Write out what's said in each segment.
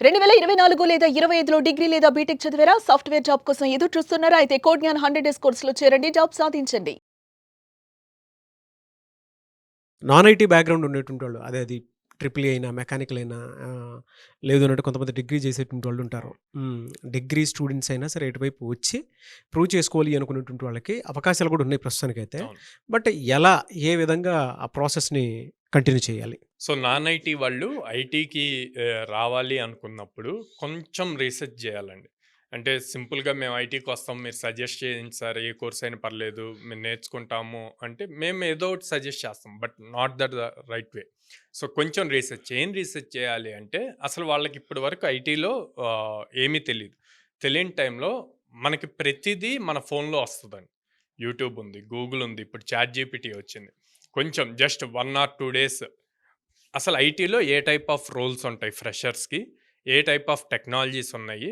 2024 లేదా 25లో డిగ్రీ లేదా బీటెక్ చదివారా? సాఫ్ట్‌వేర్ జాబ్ కోసం ఎదురు చూస్తున్నారా? అయితే కోడ్ జ్ఞాన్ 100 డేస్ కోర్సులో చేరండి. జాబ్ సాధించండి. నాన్ ఐటీ బ్యాక్‌గ్రౌండ్ ఉండేటువంటి వాళ్ళు. అది ట్రిపుల్ ఈ అయినా, మెకానికల్ అయినా లేదు అనంటే కొంతమంది డిగ్రీ చేసేటువంటి వాళ్ళుంటారు. డిగ్రీ స్టూడెంట్స్ అయినా సరే ఇటువైపు వచ్చి ప్రూవ్ చేసుకోవాలి అనుకునేటువంటి వాళ్ళకి అవకాశాలు కూడా ఉన్నాయి ప్రస్తుతానికైతే. అవును. బట్ ఎలా, ఏ విధంగా ఆ ప్రాసెస్‌ని కంటిన్యూ చేయాలి? సో, నాన్ ఐటీ వాళ్ళు ఐటీకి రావాలి అనుకున్నప్పుడు కొంచెం రీసెర్చ్ జేయాలండి. అంటే సింపుల్‌గా మేము ఐటీకొస్తాం, మీరు సజెస్ట్ చేయండి సార్, ఏ కోర్స్ అయినా పర్లేదు, మేము నేర్చుకుంటాము అంటే మేము ఏదో ఒకటి సజెస్ట్ చేస్తాం. But not that the right way. So, కొంచెం రీసెర్చ్. ఏం రీసెర్చ్ చేయాలి అంటే అసలు వాళ్ళకి ఇప్పటి వరకు ఐటీలో ఏమీ తెలీదు. తెలియని టైంలో మనకి ప్రతిదీ మన ఫోన్‌లో వస్తదండి. యూట్యూబ్ ఉంది, గూగుల్ ఉంది, ఇప్పుడు చాట్ జీపీటీ వచ్చింది. కొంచెం జస్ట్ 1 ఆర్ 2 డేస్ అసలు ఐటీలో ఏ టైప్ ఆఫ్ రోల్స్ ఉంటాయి ఫ్రెషర్స్‌కి, ఏ టైప్ ఆఫ్ టెక్నాలజీస్ ఉన్నాయి,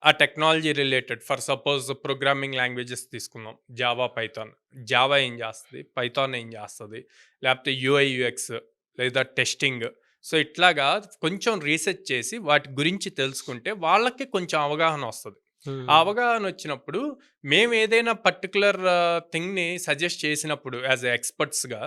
ఆ technology related for suppose programming languages తీసుకుందాం. Java, Python. జావా ఏం చేస్తది? పైథాన్ ఏం చేస్తది? లేకపోతే యూఐ, యూఎక్స్ లేదా టెస్టింగ్. సో, ఇట్లాగా కొంచెం రీసెర్చ్ చేసి వాటి గురించి తెలుసుకుంటే వాళ్ళకి కొంచెం అవగాహన వస్తది. ఆ హ్మ్. అవగాహన వచ్చినప్పుడు మేము ఏదైనా పర్టిక్యులర్ థింగ్‌ని సజెస్ట్ చేసినప్పుడు యాస్ ఎ ఎక్స్‌పర్ట్స్‌గా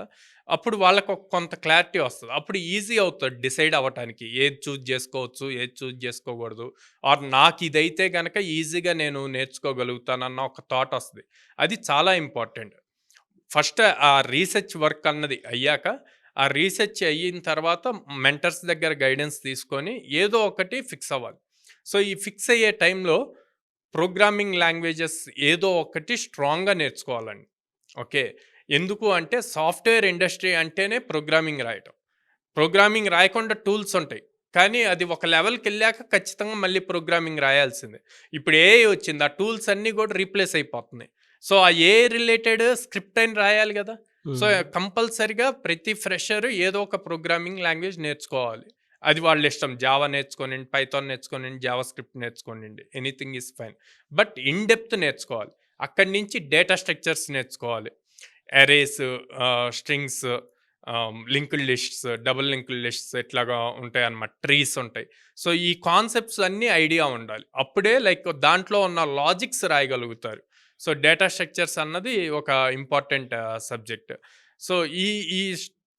అప్పుడు వాళ్ళకి ఒక కొంత క్లారిటీ వస్తది. అప్పుడు ఈజీ అవుతది డిసైడ్ అవ్వటానికి. ఏది చూజ్ చేసుకోవచ్చు, ఏది చూజ్ చేసుకోకూడదు. ఆర్ నాకు ఇదైతే గనక ఈజీగా నేను నేర్చుకోగలుగుతానన్న ఒక థాట్ వస్తది. అది చాలా ఇంపార్టెంట్. ఫస్ట్ ఆ రీసెర్చ్ వర్క్ అన్నది అయ్యాక, ఆ రీసెర్చ్ అయిన తర్వాత మెంటర్స్ దగ్గర గైడెన్స్ తీసుకొని ఏదో ఒకటి ఫిక్స్ అవ్వాలి. సో, ఈ ఫిక్స్ అయ్యే టైంలో ప్రోగ్రామింగ్ లాంగ్వేజెస్ ఏదో ఒకటి స్ట్రాంగ్‌గా నేర్చుకోవాలండి. ఓకే. ఎందుకు అంటే సాఫ్ట్‌వేర్ ఇండస్ట్రీ అంటేనే ప్రోగ్రామింగ్ రాయటం. ప్రోగ్రామింగ్ రాయకుండా టూల్స్ ఉంటాయి. కానీ అది ఒక లెవెల్‌కెళ్ళాక ఖచ్చితంగా మళ్ళీ ప్రోగ్రామింగ్ రాయాల్సిందే. ఇప్పుడు ఏఐ వచ్చింది. ఆ టూల్స్ అన్నీ కూడా రీప్లేస్ అయిపోతున్నాయి. సో, ఆ ఏఐ రిలేటెడ్ స్క్రిప్ట్ అయిన రాయాలి గదా! సో, హ్మ్. కంపల్సరీగా ప్రతి ఫ్రెషర్ ఏదో ఒక ప్రోగ్రామింగ్ లాంగ్వేజ్ నేర్చుకోవాలి. అది వాళ్ళ ఇష్టం. జావా నేర్చుకోనిండి, పైథాన్ నేర్చుకోనిండి, జావా స్క్రిప్ట్ నేర్చుకోనిండి. Anything is fine. But in depth నేర్చుకోవాలి. అక్కడి నుంచి డేటా స్ట్రక్చర్స్ నేర్చుకోవాలి. Arrays, strings, linked lists, double linked lists ఇట్లాగా ఉంటాయన్నమాట. ట్రీస్ ఉంటాయి. సో, ఈ కాన్సెప్ట్స్ అన్నీ ఐడియా ఉండాలి. అప్పుడే లైక్ దాంట్లో ఉన్న లాజిక్స్ రాయగలుగుతారు. సో, డేటా స్ట్రక్చర్స్ అన్నది ఒక ఇంపార్టెంట్ సబ్జెక్ట్. సో, ఈ ఈ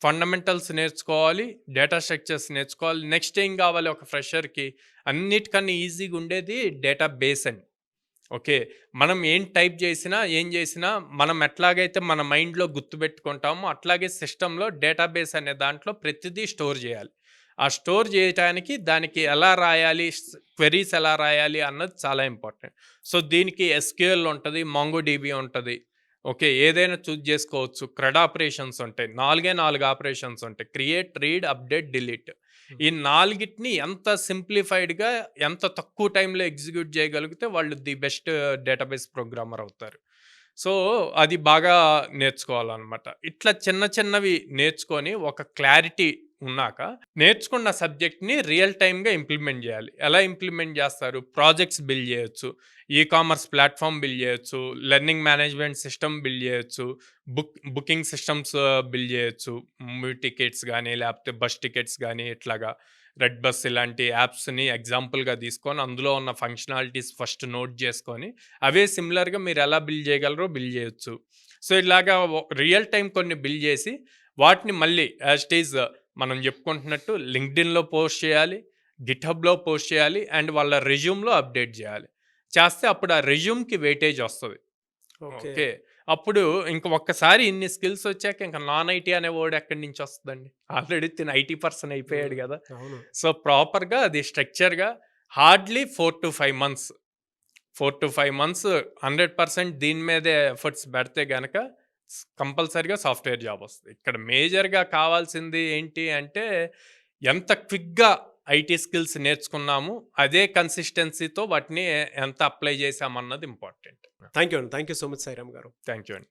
ఫండమెంటల్స్ నేర్చుకోవాలి. డేటా స్ట్రక్చర్స్ నేర్చుకోవాలి. నెక్స్ట్ ఏం కావాలి ఒక ఫ్రెషర్‌కి? అన్నిటికన్నా ఈజీగా ఉండేది డేటా బేస్ అండి. ఓకే. మనం ఏం టైప్ జేసినా, ఏం జేసినా మనం ఎట్లాగైతే మన మైండ్‌లో గుర్తుపెట్టుకుంటామో, అట్లాగే సిస్టమ్‌లో డేటాబేస్ అనే దాంట్లో ప్రతిదీ స్టోర్ జేయాలి. ఆ స్టోర్ జేయటానికి దానికి ఎలా రాయాలి, క్వెరీస్ ఎలా రాయాలి అన్నది చాలా ఇంపార్టెంట్. సో, దీనికి ఎస్‌క్యూఎల్ ఉంటది, మొంగోడీబీ ఉంటది. ఓకే. ఏదైనా చూజ్ జేసుకోవచ్చు. క్రడ్ ఆపరేషన్స్ ఉంటాయి. 4 ఆపరేషన్స్ ఉంటాయి. Create, read, update, delete. హ్మ్. ఈ నాలుగిటిని ఎంత సింప్లిఫైడ్‌గా, ఎంత తక్కువ టైంలో ఎగ్జిక్యూట్ చేయగలిగితే వాళ్ళు ది బెస్ట్ డేటాబేస్ ప్రోగ్రామర్ అవుతారు. సో, అది బాగా నేర్చుకోవాలనమాట. ఇట్లా చిన్న చిన్నవి నేర్చుకొని ఒక క్లారిటీ ఉన్నాక, నేర్చుకున్న సబ్జెక్ట్‌ని రియల్ టైమ్‌గా ఇంప్లిమెంట్ జేయాలి. ఎలా ఇంప్లిమెంట్ జేస్తారు? ప్రాజెక్ట్స్ బిల్డ్ జేయొచ్చు. కామర్స్ ప్లాట్‌ఫార్మ్ బిల్డ్ జేయొచ్చు. లెర్నింగ్ మేనేజ్మెంట్ సిస్టమ్ బిల్డ్ జేయొచ్చు. బుకింగ్ సిస్టమ్స్ బిల్డ్ జేయొచ్చు. మూవీ టికెట్స్ గానీ, లేపోతే బస్ టికెట్స్ గానీ ఇట్లాగా. రెడ్ బస్ ఇలాంటి యాప్స్‌ని ఎగ్జాంపుల్‌గా తీసుకొని, అందులో ఉన్న ఫంక్షనాలిటీస్ ఫస్ట్ నోట్ జేసుకొని, అవే సిమిలర్‌గా మీరెలా బిల్డ్ జేయగలరో బిల్డ్ జేయొచ్చు. సో, ఇలాగా రియల్ టైమ్ కొన్ని బిల్డ్ జేసి, వాటిని మళ్ళీ యాజ్ ఇట్ ఈజ్ మనం జెప్పుకుంటున్నట్టు లింక్డ్ఇన్‌లో పోస్ట్ చేయాలి. గిట్‌హబ్‌లో పోస్ట్ చేయాలి. అండ్ వాళ్ళ రెజ్యూమ్‌లో అప్డేట్ జేయాలి. చేస్తే అప్పుడు ఆ రెజ్యూమ్‌కి వెయిటేజ్ ఒస్తది. ఓకే. ఓకే. అప్పుడు ఇంక ఒక్కసారి ఇన్ని స్కిల్స్ వచ్చాక ఇంక నాన్ ఐటీ అనే వర్డ్ ఎక్కడి నుంచి వస్తదండి? ఆల్రెడీ తిను ఐటీ పర్సన్ అయిపోయాడు హ్మ్. గదా! అవును. సో, ప్రాపర్‌గా అది స్ట్రక్చర్‌గా హార్డ్‌లీ 4-5 మంత్స్. 4-5 మంత్స్ 100% దీని మీదే ఎఫర్ట్స్ పెడితే గనక కంపల్సరీగా సాఫ్ట్‌వేర్ జాబ్ వస్తది. ఇక్కడ మేజర్‌గా కావాల్సింది ఏంటి అంటే ఎంత క్విక్‌గా ఐటీ స్కిల్స్ నేర్చుకున్నాము, అదే కన్సిస్టెన్సీతో వాటిని ఎంత అప్లై చేశామన్నది ఇంపార్టెంట్. థాంక్ యూ అండి. Thank you so much Sairam గారు. థాంక్ యూ అండి.